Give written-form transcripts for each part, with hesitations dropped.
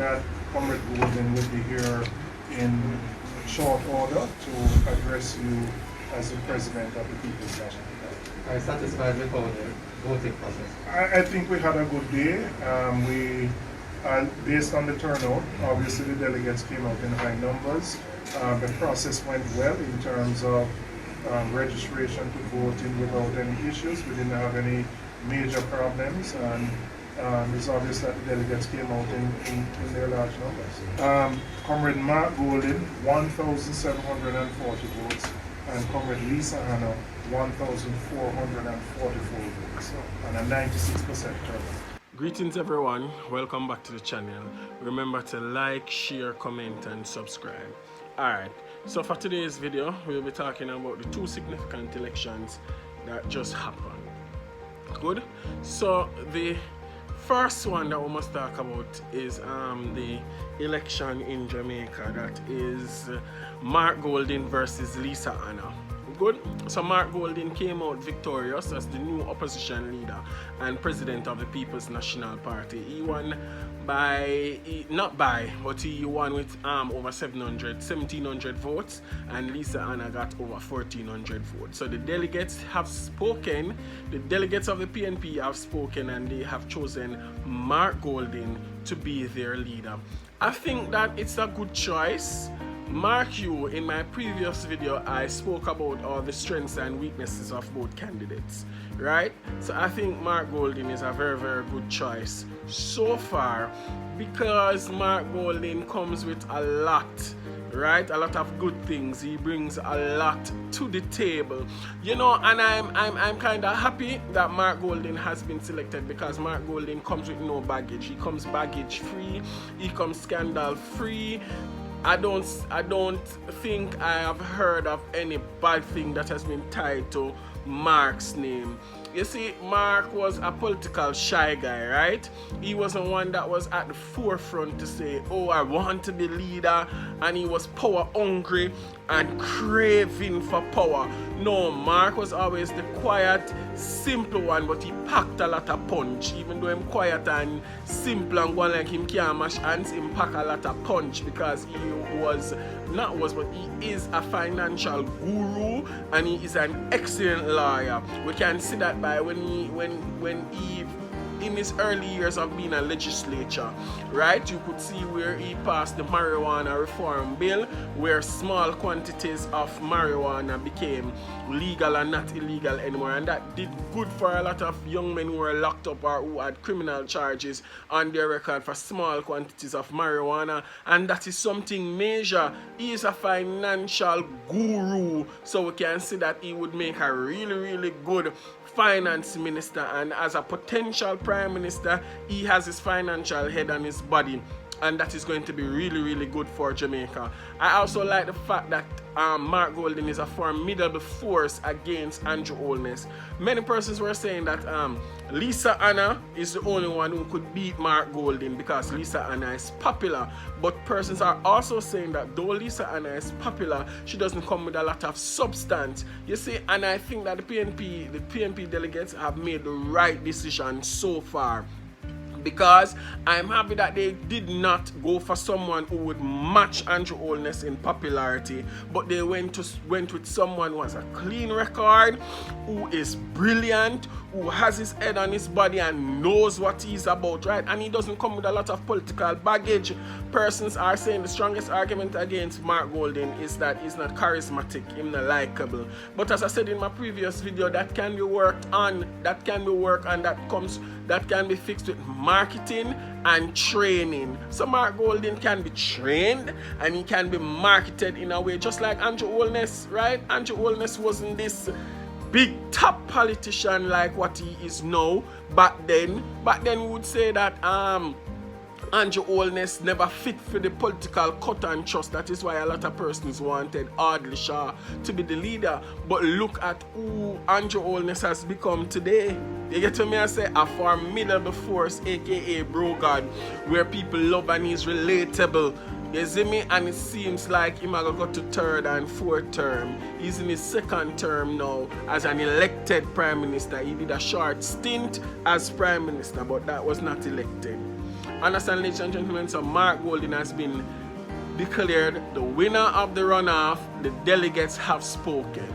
that Comrade Golden will be here in short order to address you as the President of the People's National Party. Are you satisfied with how the voting process? I think we had a good day. Based on the turnout, obviously the delegates came out in high numbers. The process went well in terms of registration to voting without any issues. We didn't have any major problems, and it's obvious that the delegates came out in their large numbers. Comrade Mark Golden, 1,740 votes, and Comrade Lisa Hanna, 1,444 votes, and a 96% turnout. Greetings everyone, welcome back to the channel. Remember to like, share, comment and subscribe. Alright, so for today's video, we'll be talking about the two significant elections that just happened. Good? So the first one that we must talk about is the election in Jamaica, that is Mark Golden versus Lisa Hanna. Good. So Mark Golden came out victorious as the new opposition leader and president of the People's National Party. He won he won with over 1,700 votes, and Lisa Hanna got over 1,400 votes. So the delegates have spoken, the delegates of the PNP have spoken, and they have chosen Mark Golden to be their leader. I think that it's a good choice. Mark you, in my previous video I spoke about all the strengths and weaknesses of both candidates, right? So I think Mark Golden is a very, very good choice so far, because Mark Golden comes with a lot, right? A lot of good things. He brings a lot to the table, you know, and I'm kind of happy that Mark Golden has been selected, because Mark Golden comes with no baggage. He comes baggage free, he comes scandal free. I don't think I have heard of any bad thing that has been tied to Mark's name. You see, Mark was a political shy guy, right? He wasn't one that was at the forefront to say, oh, I want to be leader, and he was power hungry and craving for power. No, Mark was always the quiet, simple one, but he packed a lot of punch. Even though I'm quiet and simple and going like him can't mash hands, him pack a lot of punch, because he is a financial guru, and he is an excellent lawyer. We can see that by when he in his early years of being a legislature, right? You could see where he passed the marijuana reform bill, where small quantities of marijuana became legal and not illegal anymore, and that did good for a lot of young men who were locked up or who had criminal charges on their record for small quantities of marijuana, and that is something major. He is a financial guru, so we can see that he would make a really, really good finance minister, and as a potential prime minister, he has his financial head on his body, and that is going to be really, really good for Jamaica. I also like the fact that Mark Golden is a formidable force against Andrew Holness. Many persons were saying that Lisa Hanna is the only one who could beat Mark Golden because Lisa Hanna is popular, but persons are also saying that though Lisa Hanna is popular, she doesn't come with a lot of substance. You see, and I think that the PNP delegates have made the right decision so far, because I'm happy that they did not go for someone who would match Andrew Holness in popularity, but they went with someone who has a clean record, who is brilliant, who has his head on his body and knows what he's about, right? And he doesn't come with a lot of political baggage. Persons are saying the strongest argument against Mark Golden is that he's not charismatic, he's not likable. But as I said in my previous video, that can be worked on, that can be fixed with marketing and training. So Mark Golden can be trained and he can be marketed in a way just like Andrew Holness, right? Andrew Holness wasn't this big top politician like what he is now. Back then we would say that Andrew Holness never fit for the political cut and trust. That is why a lot of persons wanted Audley Shaw to be the leader. But look at who Andrew Holness has become today. You get to me, I say a formidable force, aka Bro God, where people love and he's relatable. You see me? And it seems like he might go to third and fourth term. He's in his second term now as an elected prime minister. He did a short stint as prime minister, but that was not elected. Understand, ladies and gentlemen? So Mark Golden has been declared the winner of the runoff. The delegates have spoken.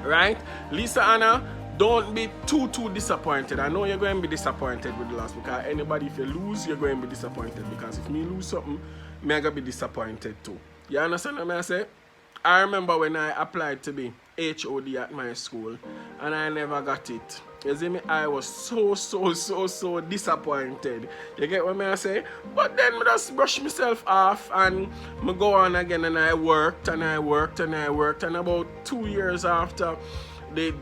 Right? Lisa Hanna, don't be too disappointed. I know you're going to be disappointed with the loss, because anybody, if you lose, you're going to be disappointed. Because if me lose something, I'm going to be disappointed too. You understand what I say? I remember when I applied to be HOD at my school and I never got it. You see me? I was so disappointed. You get what I say? But then I just brush myself off and I go on again, and I worked and about 2 years after the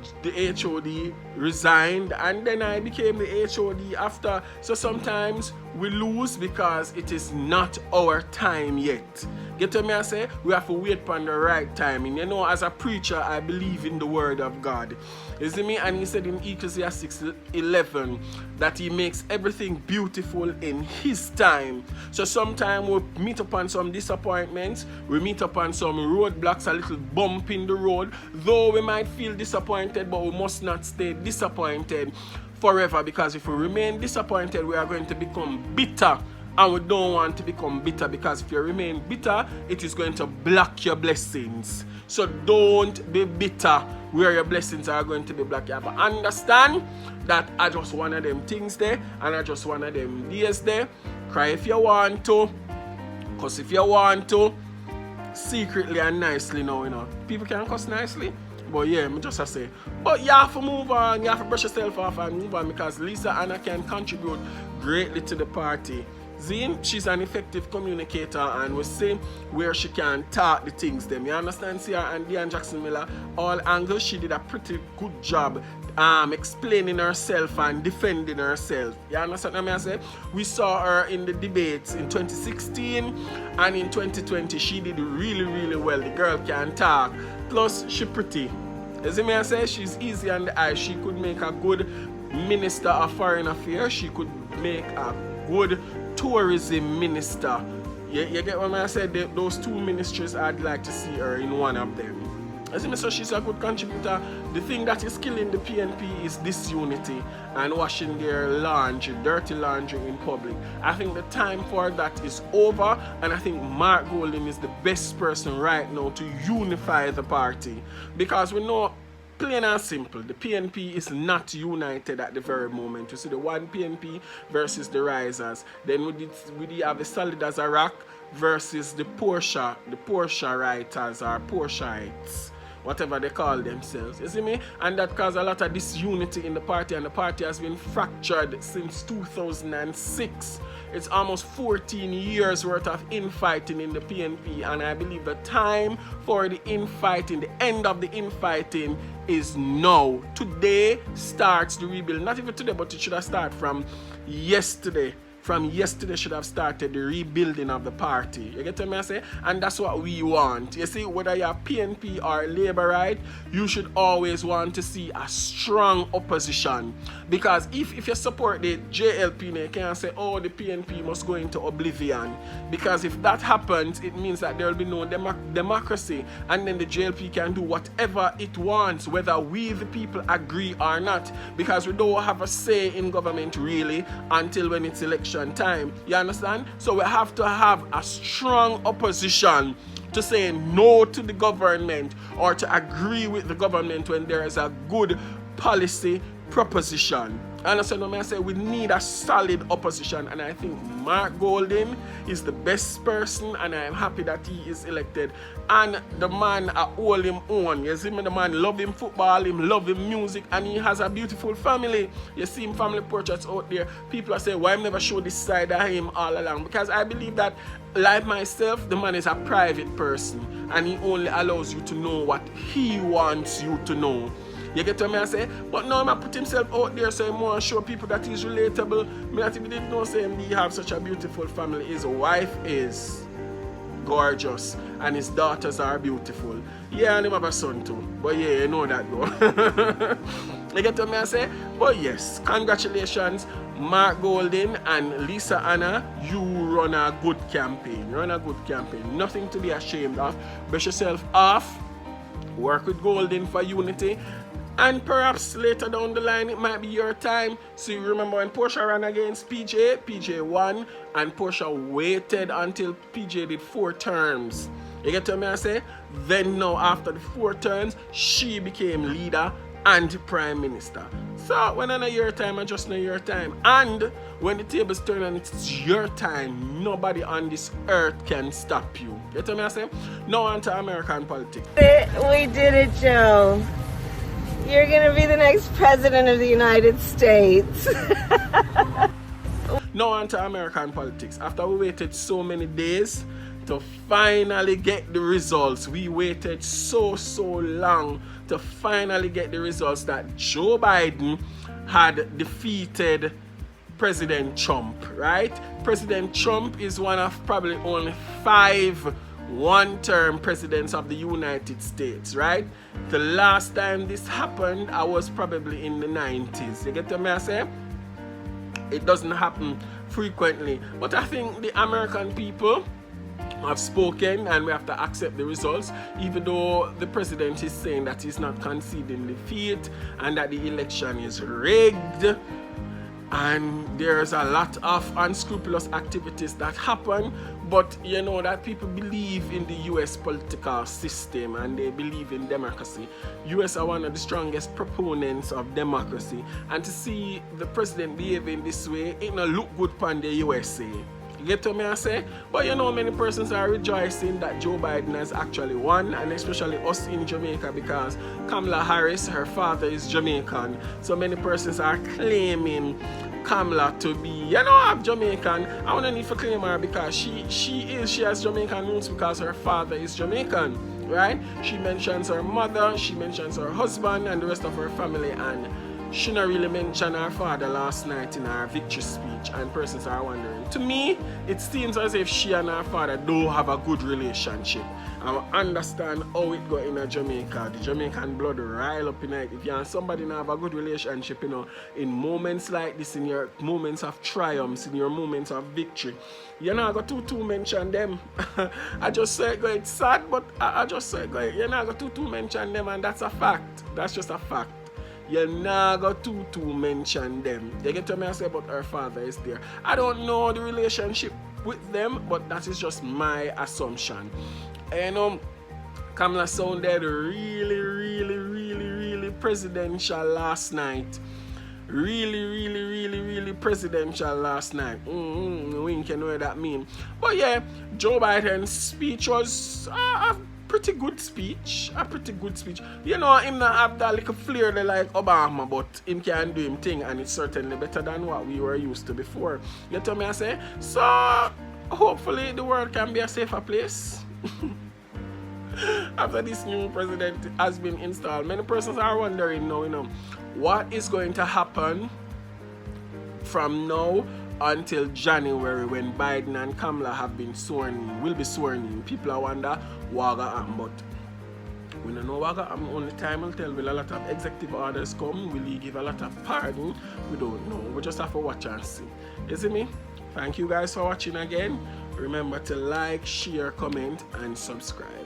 HOD resigned, and then I became the HOD after. So sometimes we lose because it is not our time yet. Get what I say? We have to wait for the right time. And you know, as a preacher, I believe in the word of God. You see me? And he said in Ecclesiastes 11 that he makes everything beautiful in his time. So sometimes we meet upon some disappointments, we meet upon some roadblocks, a little bump in the road. Though we might feel disappointed, but we must not stay disappointed forever, because if we remain disappointed, we are going to become bitter. And we don't want to become bitter, because if you remain bitter, it is going to block your blessings. So don't be bitter where your blessings are going to be blocked. You have to understand that I just one of them things there, and I just one of them days there. Cry if you want to, cuss if you want to, secretly and nicely now, you know. People can cuss nicely, but yeah, me just say. But you have to move on, you have to brush yourself off and move on, because Lisa Hanna can contribute greatly to the party. Zine, she's an effective communicator, and we see where she can talk the things them. You understand, Sierra and Diane Jackson Miller, all angles, she did a pretty good job explaining herself and defending herself. You understand what I say? We saw her in the debates in 2016 and in 2020. She did really well. The girl can talk. Plus, she pretty. You see me I say? She's easy on the eye. She could make a good Minister of Foreign Affairs. She could make a good tourism minister. You get what I said? Those two ministries, I'd like to see her in one of them. So she's a good contributor. The thing that is killing the PNP is disunity and washing their laundry, dirty laundry in public. I think the time for that is over, and I think Mark Golden is the best person right now to unify the party, because we know, plain and simple, the PNP is not united at the very moment. You see the one PNP versus the Risers. Then we did have the Solid as a Rock versus the Porsche writers or Porscheites, whatever they call themselves. You see me? And that caused a lot of disunity in the party, and the party has been fractured since 2006. It's almost 14 years worth of infighting in the PNP, and I believe the time for the infighting, the end of the infighting, is now. Today starts the rebuild. Not even today, but it should have started from yesterday. From yesterday should have started the rebuilding of the party. You get what I say? And that's what we want. You see, whether you're PNP or Labour, right, you should always want to see a strong opposition. Because if you support the JLP, you can't say, oh, the PNP must go into oblivion. Because if that happens, it means that there will be no democracy. And then the JLP can do whatever it wants, whether we, the people, agree or not. Because we don't have a say in government, really, until when it's election time. You understand? So we have to have a strong opposition to say no to the government or to agree with the government when there is a good policy proposition. Understand what I say? We need a solid opposition, and I think Mark Golden is the best person, and I am happy that he is elected. And the man hold him on. You see me, the man love him football, him love him music, and he has a beautiful family. You see him family portraits out there. People are saying, why I never show this side of him all along? Because I believe that, like myself, the man is a private person, and he only allows you to know what he wants you to know. You get what I say? But now I put himself out there so he want to show people that he's relatable. Me not even didn't know say he have such a beautiful family. His wife is gorgeous and his daughters are beautiful. Yeah, and him have a son too. But yeah, you know that though. You get what I say? But yes, congratulations, Mark Golden and Lisa Hanna. You run a good campaign. You run a good campaign. Nothing to be ashamed of. Brush yourself off. Work with Golden for unity. And perhaps later down the line, it might be your time. So you remember when Portia ran against PJ won, and Portia waited until PJ did 4 terms. You get what I say? Then now, after the 4 terms, she became leader and prime minister. So when I know your time, I just know your time. And when the tables turn and it's your time, nobody on this earth can stop you. You get what I say? Now on to American politics. We did it, Joe. You're gonna be the next president of the United States. Now on to American politics. After we waited so many days to finally get the results, we waited so long to finally get the results that Joe Biden had defeated President Trump, right? President Trump is one of probably only 5 one-term presidents of the United States, right? The last time this happened, I was probably in the 90s. You get what I say? It doesn't happen frequently. But I think the American people have spoken and we have to accept the results, even though the president is saying that he's not conceding defeat and that the election is rigged. And there's a lot of unscrupulous activities that happen, but you know that people believe in the US political system and they believe in democracy. US are one of the strongest proponents of democracy, and to see the president behaving this way, it not look good upon the USA. You get what I say? But you know, many persons are rejoicing that Joe Biden has actually won, and especially us in Jamaica, because Kamala Harris, her father is Jamaican. So many persons are claiming Kamala to be, you know, half Jamaican. I want to need to claim her because she has Jamaican roots because her father is Jamaican, right? She mentions her mother, she mentions her husband and the rest of her family, and she not really mentioned her father last night in her victory speech, and persons are wondering. To me, it seems as if she and her father do have a good relationship. I understand how it got in Jamaica. The Jamaican blood rile up in it. If you and somebody have a good relationship, you know, in moments like this, in your moments of triumphs, in your moments of victory, you're not going to mention them. I just say it's sad, but I just say you're not going to mention them, and that's a fact. That's just a fact. You never to mention them. You get what I say, but her father is there. I don't know the relationship with them, but that is just my assumption. And Kamala sounded really presidential last night. Really presidential last night. We can know what that means. But yeah, Joe Biden's speech was a pretty good speech. You know, him not have that little flair like Obama, but him can do him thing, and it's certainly better than what we were used to before. You know what I say? So hopefully the world can be a safer place. After this new president has been installed, many persons are wondering now, you know, what is going to happen from now until January when Biden and Kamala have been will be sworn in. People are wonder what will happen, but we don't know what will happen. Only time will tell. Will a lot of executive orders come? Will he give a lot of pardon? We don't know. We just have to watch and see. You see me? Thank you guys for watching again. Remember to like, share, comment, and subscribe.